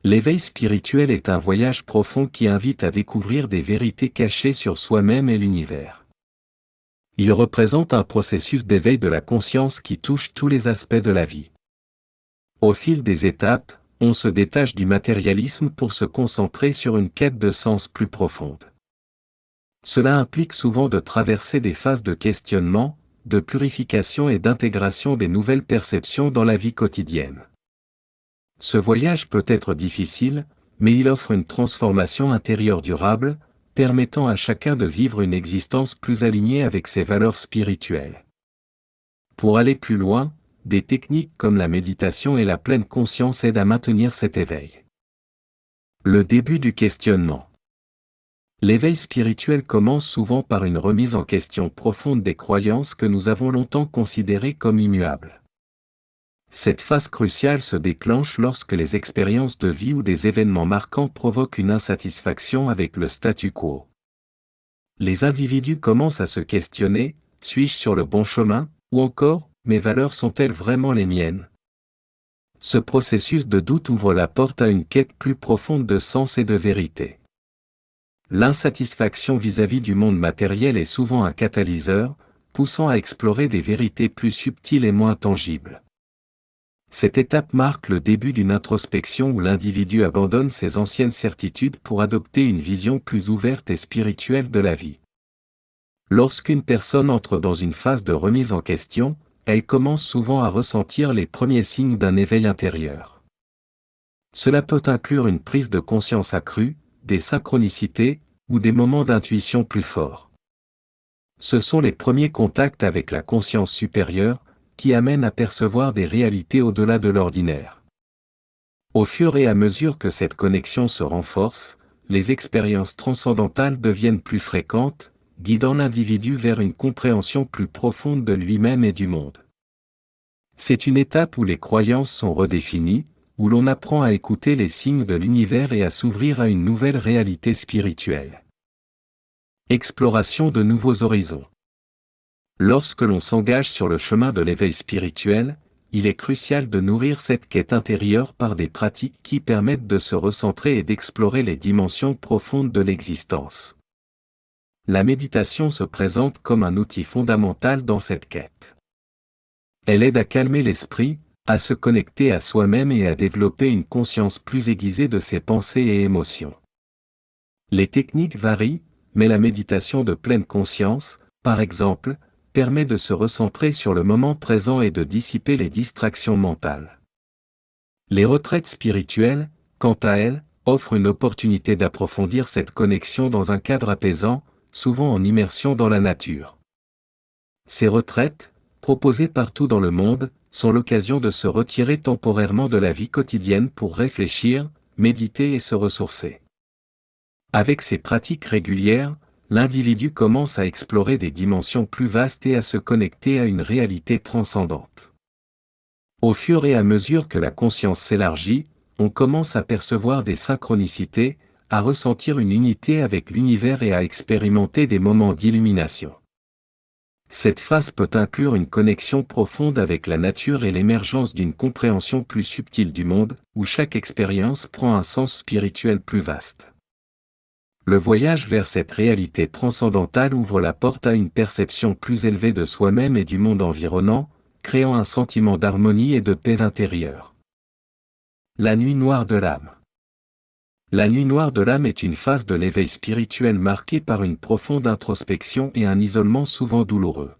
L'éveil spirituel est un voyage profond qui invite à découvrir des vérités cachées sur soi-même et l'univers. Il représente un processus d'éveil de la conscience qui touche tous les aspects de la vie. Au fil des étapes, on se détache du matérialisme pour se concentrer sur une quête de sens plus profonde. Cela implique souvent de traverser des phases de questionnement, de purification et d'intégration des nouvelles perceptions dans la vie quotidienne. Ce voyage peut être difficile, mais il offre une transformation intérieure durable, permettant à chacun de vivre une existence plus alignée avec ses valeurs spirituelles. Pour aller plus loin, des techniques comme la méditation et la pleine conscience aident à maintenir cet éveil. Le début du questionnement. L'éveil spirituel commence souvent par une remise en question profonde des croyances que nous avons longtemps considérées comme immuables. Cette phase cruciale se déclenche lorsque les expériences de vie ou des événements marquants provoquent une insatisfaction avec le statu quo. Les individus commencent à se questionner, suis-je sur le bon chemin, ou encore, mes valeurs sont-elles vraiment les miennes? Ce processus de doute ouvre la porte à une quête plus profonde de sens et de vérité. L'insatisfaction vis-à-vis du monde matériel est souvent un catalyseur, poussant à explorer des vérités plus subtiles et moins tangibles. Cette étape marque le début d'une introspection où l'individu abandonne ses anciennes certitudes pour adopter une vision plus ouverte et spirituelle de la vie. Lorsqu'une personne entre dans une phase de remise en question, elle commence souvent à ressentir les premiers signes d'un éveil intérieur. Cela peut inclure une prise de conscience accrue, des synchronicités, ou des moments d'intuition plus forts. Ce sont les premiers contacts avec la conscience supérieure, qui amènent à percevoir des réalités au-delà de l'ordinaire. Au fur et à mesure que cette connexion se renforce, les expériences transcendantales deviennent plus fréquentes, guidant l'individu vers une compréhension plus profonde de lui-même et du monde. C'est une étape où les croyances sont redéfinies, où l'on apprend à écouter les signes de l'univers et à s'ouvrir à une nouvelle réalité spirituelle. Exploration de nouveaux horizons. Lorsque l'on s'engage sur le chemin de l'éveil spirituel, il est crucial de nourrir cette quête intérieure par des pratiques qui permettent de se recentrer et d'explorer les dimensions profondes de l'existence. La méditation se présente comme un outil fondamental dans cette quête. Elle aide à calmer l'esprit, à se connecter à soi-même et à développer une conscience plus aiguisée de ses pensées et émotions. Les techniques varient, mais la méditation de pleine conscience, par exemple, permet de se recentrer sur le moment présent et de dissiper les distractions mentales. Les retraites spirituelles, quant à elles, offrent une opportunité d'approfondir cette connexion dans un cadre apaisant, souvent en immersion dans la nature. Ces retraites, proposées partout dans le monde, sont l'occasion de se retirer temporairement de la vie quotidienne pour réfléchir, méditer et se ressourcer. Avec ces pratiques régulières, l'individu commence à explorer des dimensions plus vastes et à se connecter à une réalité transcendante. Au fur et à mesure que la conscience s'élargit, on commence à percevoir des synchronicités, à ressentir une unité avec l'univers et à expérimenter des moments d'illumination. Cette phase peut inclure une connexion profonde avec la nature et l'émergence d'une compréhension plus subtile du monde, où chaque expérience prend un sens spirituel plus vaste. Le voyage vers cette réalité transcendantale ouvre la porte à une perception plus élevée de soi-même et du monde environnant, créant un sentiment d'harmonie et de paix intérieure. La nuit noire de l'âme. La nuit noire de l'âme est une phase de l'éveil spirituel marquée par une profonde introspection et un isolement souvent douloureux.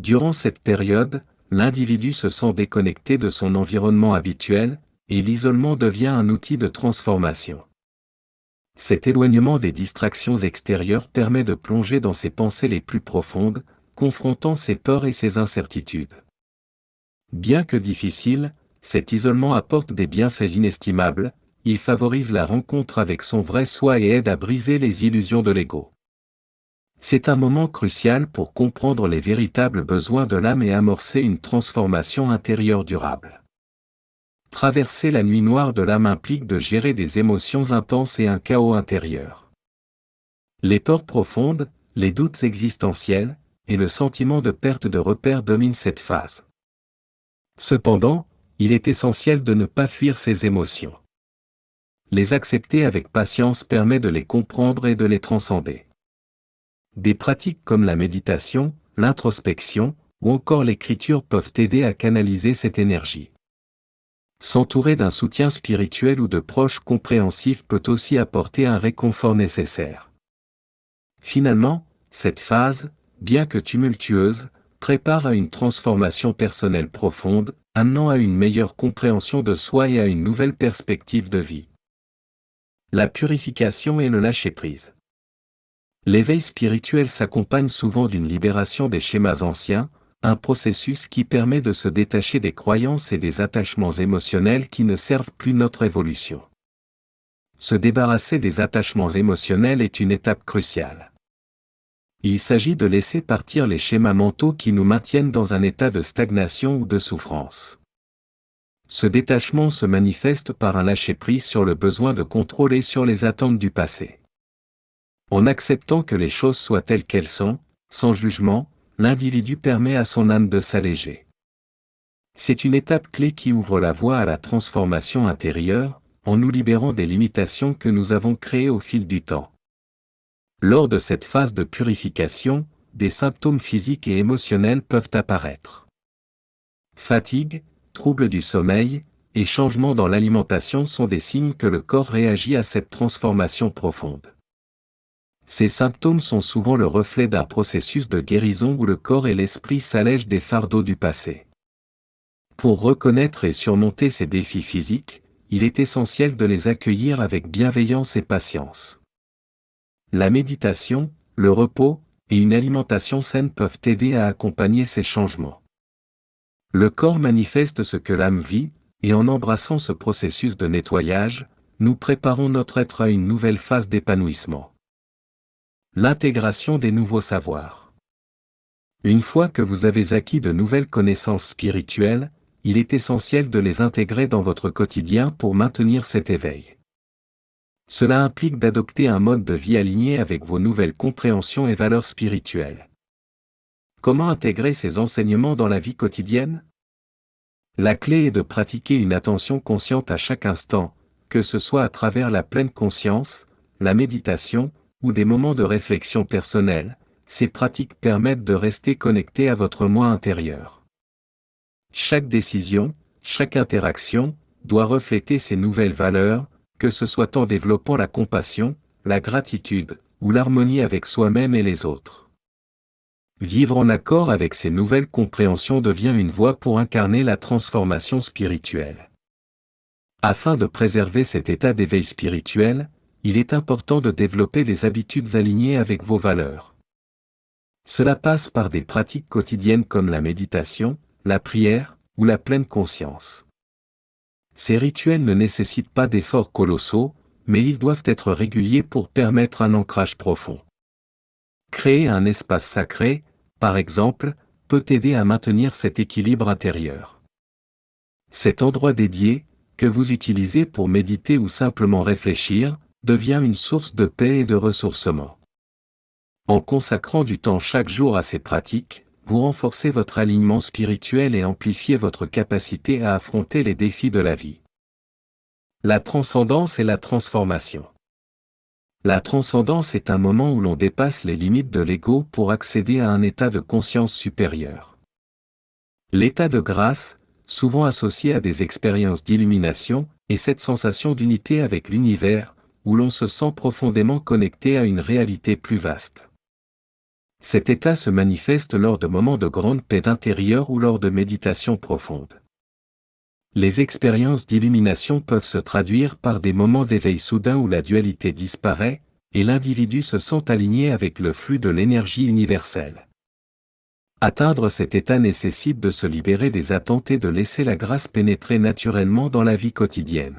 Durant cette période, l'individu se sent déconnecté de son environnement habituel, et l'isolement devient un outil de transformation. Cet éloignement des distractions extérieures permet de plonger dans ses pensées les plus profondes, confrontant ses peurs et ses incertitudes. Bien que difficile, cet isolement apporte des bienfaits inestimables, il favorise la rencontre avec son vrai soi et aide à briser les illusions de l'ego. C'est un moment crucial pour comprendre les véritables besoins de l'âme et amorcer une transformation intérieure durable. Traverser la nuit noire de l'âme implique de gérer des émotions intenses et un chaos intérieur. Les peurs profondes, les doutes existentiels, et le sentiment de perte de repères dominent cette phase. Cependant, il est essentiel de ne pas fuir ces émotions. les accepter avec patience permet de les comprendre et de les transcender. Des pratiques comme la méditation, l'introspection, ou encore l'écriture peuvent aider à canaliser cette énergie. S'entourer d'un soutien spirituel ou de proches compréhensifs peut aussi apporter un réconfort nécessaire. Finalement, cette phase, bien que tumultueuse, prépare à une transformation personnelle profonde, amenant à une meilleure compréhension de soi et à une nouvelle perspective de vie. La purification et le lâcher-prise. L'éveil spirituel s'accompagne souvent d'une libération des schémas anciens, un processus qui permet de se détacher des croyances et des attachements émotionnels qui ne servent plus notre évolution. Se débarrasser des attachements émotionnels est une étape cruciale. Il s'agit de laisser partir les schémas mentaux qui nous maintiennent dans un état de stagnation ou de souffrance. Ce détachement se manifeste par un lâcher-prise sur le besoin de contrôle et sur les attentes du passé. En acceptant que les choses soient telles qu'elles sont, sans jugement, l'individu permet à son âme de s'alléger. C'est une étape clé qui ouvre la voie à la transformation intérieure, en nous libérant des limitations que nous avons créées au fil du temps. Lors de cette phase de purification, des symptômes physiques et émotionnels peuvent apparaître. Fatigue, troubles du sommeil, et changements dans l'alimentation sont des signes que le corps réagit à cette transformation profonde. Ces symptômes sont souvent le reflet d'un processus de guérison où le corps et l'esprit s'allègent des fardeaux du passé. Pour reconnaître et surmonter ces défis physiques, il est essentiel de les accueillir avec bienveillance et patience. La méditation, le repos, et une alimentation saine peuvent aider à accompagner ces changements. Le corps manifeste ce que l'âme vit, et en embrassant ce processus de nettoyage, nous préparons notre être à une nouvelle phase d'épanouissement. L'intégration des nouveaux savoirs. Une fois que vous avez acquis de nouvelles connaissances spirituelles, il est essentiel de les intégrer dans votre quotidien pour maintenir cet éveil. Cela implique d'adopter un mode de vie aligné avec vos nouvelles compréhensions et valeurs spirituelles. Comment intégrer ces enseignements dans la vie quotidienne? La clé est de pratiquer une attention consciente à chaque instant, que ce soit à travers la pleine conscience, la méditation, ou des moments de réflexion personnelle. Ces pratiques permettent de rester connecté à votre moi intérieur. Chaque décision, chaque interaction, doit refléter ces nouvelles valeurs, que ce soit en développant la compassion, la gratitude, ou l'harmonie avec soi-même et les autres. Vivre en accord avec ces nouvelles compréhensions devient une voie pour incarner la transformation spirituelle. Afin de préserver cet état d'éveil spirituel, il est important de développer des habitudes alignées avec vos valeurs. Cela passe par des pratiques quotidiennes comme la méditation, la prière, ou la pleine conscience. Ces rituels ne nécessitent pas d'efforts colossaux, mais ils doivent être réguliers pour permettre un ancrage profond. Créer un espace sacré, par exemple, peut aider à maintenir cet équilibre intérieur. Cet endroit dédié, que vous utilisez pour méditer ou simplement réfléchir, devient une source de paix et de ressourcement. En consacrant du temps chaque jour à ces pratiques, vous renforcez votre alignement spirituel et amplifiez votre capacité à affronter les défis de la vie. La transcendance et la transformation. La transcendance est un moment où l'on dépasse les limites de l'ego pour accéder à un état de conscience supérieure. L'état de grâce, souvent associé à des expériences d'illumination, est cette sensation d'unité avec l'univers, où l'on se sent profondément connecté à une réalité plus vaste. Cet état se manifeste lors de moments de grande paix intérieure ou lors de méditations profondes. Les expériences d'illumination peuvent se traduire par des moments d'éveil soudain où la dualité disparaît, et l'individu se sent aligné avec le flux de l'énergie universelle. Atteindre cet état nécessite de se libérer des attentes et de laisser la grâce pénétrer naturellement dans la vie quotidienne.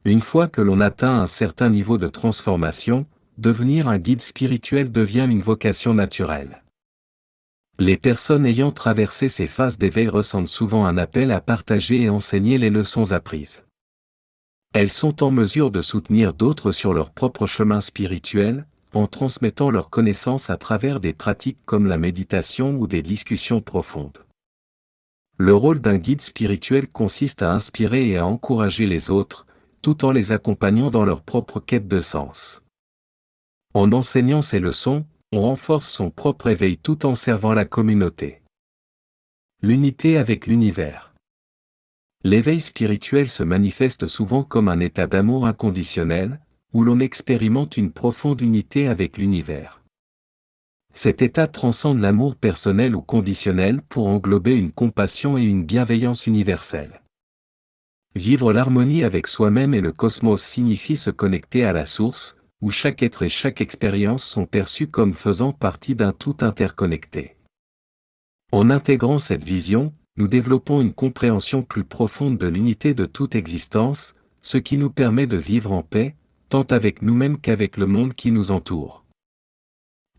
Une fois que l'on atteint un certain niveau de transformation, devenir un guide spirituel devient une vocation naturelle. Les personnes ayant traversé ces phases d'éveil ressentent souvent un appel à partager et enseigner les leçons apprises. Elles sont en mesure de soutenir d'autres sur leur propre chemin spirituel, en transmettant leurs connaissances à travers des pratiques comme la méditation ou des discussions profondes. Le rôle d'un guide spirituel consiste à inspirer et à encourager les autres, tout en les accompagnant dans leur propre quête de sens. En enseignant ces leçons, on renforce son propre éveil tout en servant la communauté. L'unité avec l'univers. L'éveil spirituel se manifeste souvent comme un état d'amour inconditionnel, où l'on expérimente une profonde unité avec l'univers. Cet état transcende l'amour personnel ou conditionnel pour englober une compassion et une bienveillance universelle. Vivre l'harmonie avec soi-même et le cosmos signifie se connecter à la source, où chaque être et chaque expérience sont perçus comme faisant partie d'un tout interconnecté. En intégrant cette vision, nous développons une compréhension plus profonde de l'unité de toute existence, ce qui nous permet de vivre en paix, tant avec nous-mêmes qu'avec le monde qui nous entoure.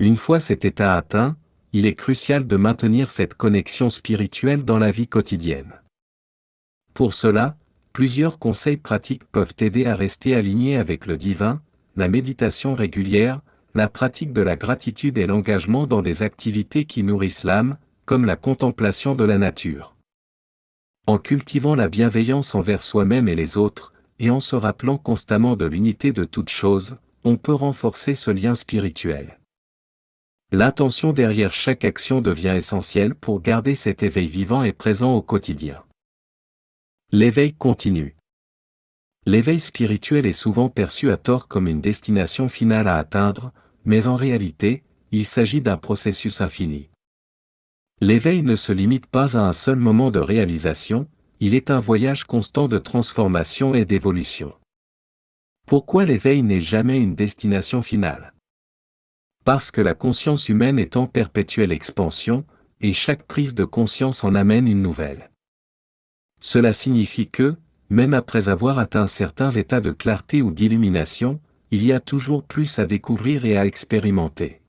Une fois cet état atteint, il est crucial de maintenir cette connexion spirituelle dans la vie quotidienne. Pour cela, plusieurs conseils pratiques peuvent aider à rester aligné avec le divin: la méditation régulière, la pratique de la gratitude et l'engagement dans des activités qui nourrissent l'âme, comme la contemplation de la nature. En cultivant la bienveillance envers soi-même et les autres, et en se rappelant constamment de l'unité de toutes choses, on peut renforcer ce lien spirituel. L'intention derrière chaque action devient essentielle pour garder cet éveil vivant et présent au quotidien. L'éveil continu. L'éveil spirituel est souvent perçu à tort comme une destination finale à atteindre, mais en réalité, il s'agit d'un processus infini. L'éveil ne se limite pas à un seul moment de réalisation, il est un voyage constant de transformation et d'évolution. Pourquoi l'éveil n'est jamais une destination finale? Parce que la conscience humaine est en perpétuelle expansion, et chaque prise de conscience en amène une nouvelle. Cela signifie que, même après avoir atteint certains états de clarté ou d'illumination, il y a toujours plus à découvrir et à expérimenter.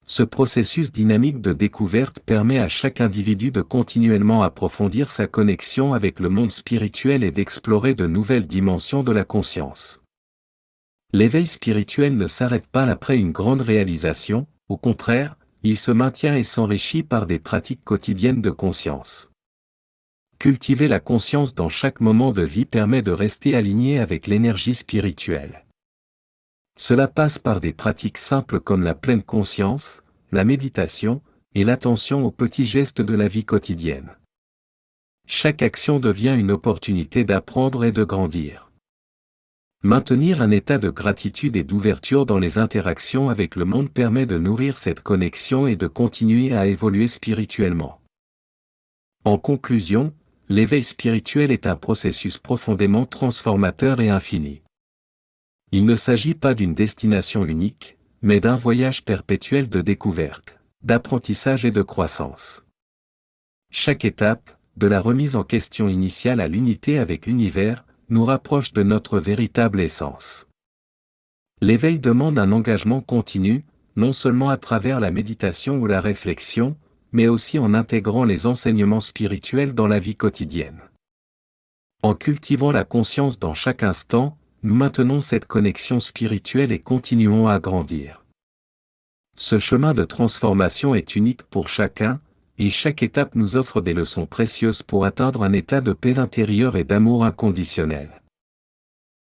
Ce processus dynamique de découverte permet à chaque individu de continuellement approfondir sa connexion avec le monde spirituel et d'explorer de nouvelles dimensions de la conscience. L'éveil spirituel ne s'arrête pas après une grande réalisation, au contraire, il se maintient et s'enrichit par des pratiques quotidiennes de conscience. Cultiver la conscience dans chaque moment de vie permet de rester aligné avec l'énergie spirituelle. Cela passe par des pratiques simples comme la pleine conscience, la méditation, et l'attention aux petits gestes de la vie quotidienne. Chaque action devient une opportunité d'apprendre et de grandir. Maintenir un état de gratitude et d'ouverture dans les interactions avec le monde permet de nourrir cette connexion et de continuer à évoluer spirituellement. En conclusion, l'éveil spirituel est un processus profondément transformateur et infini. Il ne s'agit pas d'une destination unique, mais d'un voyage perpétuel de découverte, d'apprentissage et de croissance. Chaque étape, de la remise en question initiale à l'unité avec l'univers, nous rapproche de notre véritable essence. L'éveil demande un engagement continu, non seulement à travers la méditation ou la réflexion, mais aussi en intégrant les enseignements spirituels dans la vie quotidienne. En cultivant la conscience dans chaque instant, nous maintenons cette connexion spirituelle et continuons à grandir. Ce chemin de transformation est unique pour chacun, et chaque étape nous offre des leçons précieuses pour atteindre un état de paix intérieure et d'amour inconditionnel.